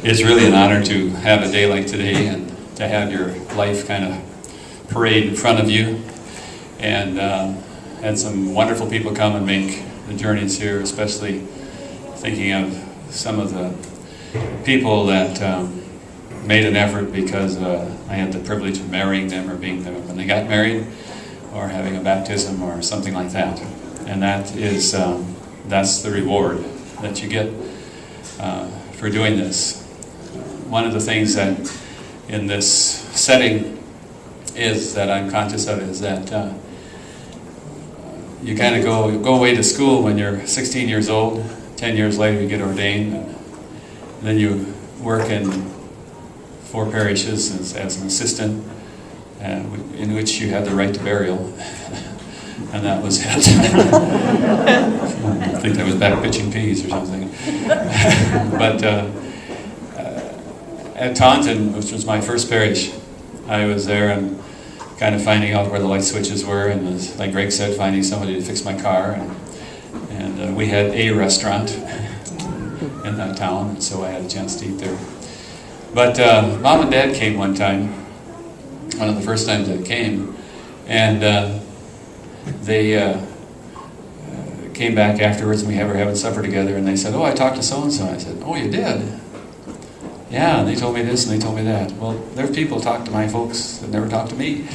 It's really an honor to have a day like today and to have your life kind of parade in front of you. And had some wonderful people come and make the journeys here, especially thinking of some of the people that made an effort because I had the privilege of marrying them or being there when they got married, or having a baptism or something like that. And that is, that's the reward that you get for doing this. One of the things that in this setting is that I'm conscious of is that you kind of go away to school when you're 16 years old, 10 years later you get ordained, and then you work in 4 parishes as an assistant, in which you had the right to burial, and that was it. I think that was back pitching peas or something. But at Taunton, which was my first parish, I was there and kind of finding out where the light switches were, and as, like Greg said, finding somebody to fix my car, and we had a restaurant in that town, so I had a chance to eat there. But Mom and Dad came one time, one of the first times they came, and they came back afterwards, and we were having supper together, and they said, "Oh, I talked to so-and-so." I said, "Oh, you did?" "Yeah, and they told me this and they told me that." Well, there's people talk to my folks that never talk to me.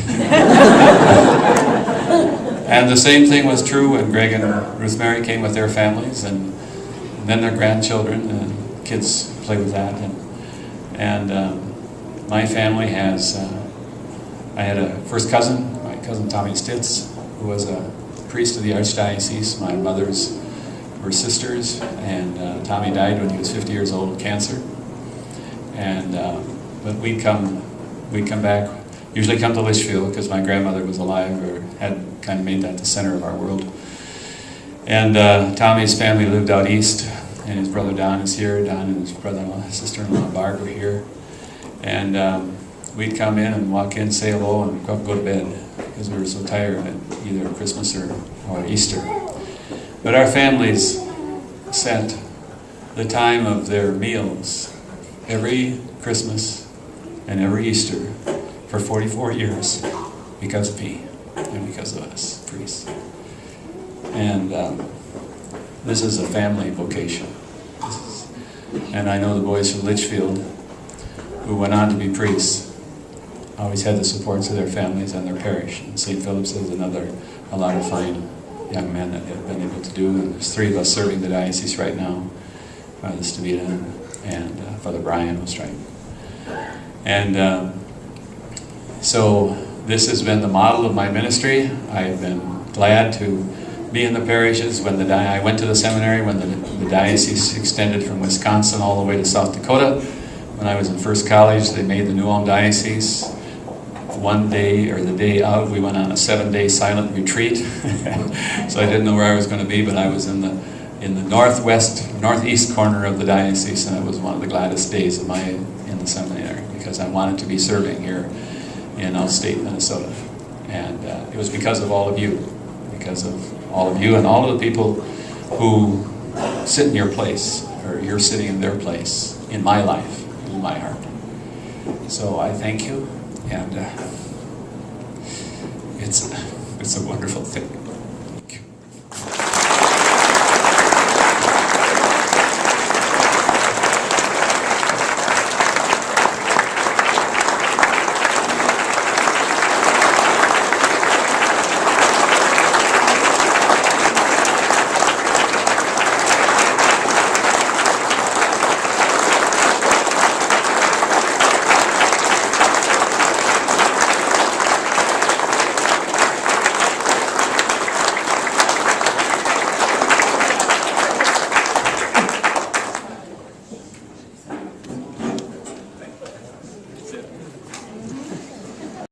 And the same thing was true when Greg and Ruth Mary came with their families, and then their grandchildren, and kids play with that. And my family has, I had a first cousin, my cousin Tommy Stitz, who was a priest of the Archdiocese. My mothers were sisters, and Tommy died when he was 50 years old of cancer. And but we'd come back, usually come to Litchfield because my grandmother was alive or had kind of made that the center of our world. And Tommy's family lived out east, and his brother Don is here. Don and his brother-in-law, sister-in-law Barb were here. And we'd come in and walk in, say hello, and go to bed because we were so tired at either Christmas or Easter. But our families set the time of their meals every Christmas and every Easter for 44 years because of me and because of us, priests. And this is a family vocation. And I know the boys from Litchfield who went on to be priests always had the supports of their families and their parish. And St. Philip's is a lot of fine young men that have been able to do. And there's 3 of us serving the diocese right now, Father Stavita and Father Brian was right. And so this has been the model of my ministry. I've been glad to be in the parishes. When I went to the seminary, when the diocese extended from Wisconsin all the way to South Dakota. When I was in first college, they made the New Ulm Diocese. One day, or the day of, we went on a 7-day silent retreat. So I didn't know where I was going to be, but I was in the northeast corner of the diocese, and it was one of the gladdest days of in the seminary because I wanted to be serving here in upstate Minnesota. And it was because of all of you, and all of the people who sit in your place, or you're sitting in their place, in my life, in my heart. So I thank you, and it's a wonderful thing.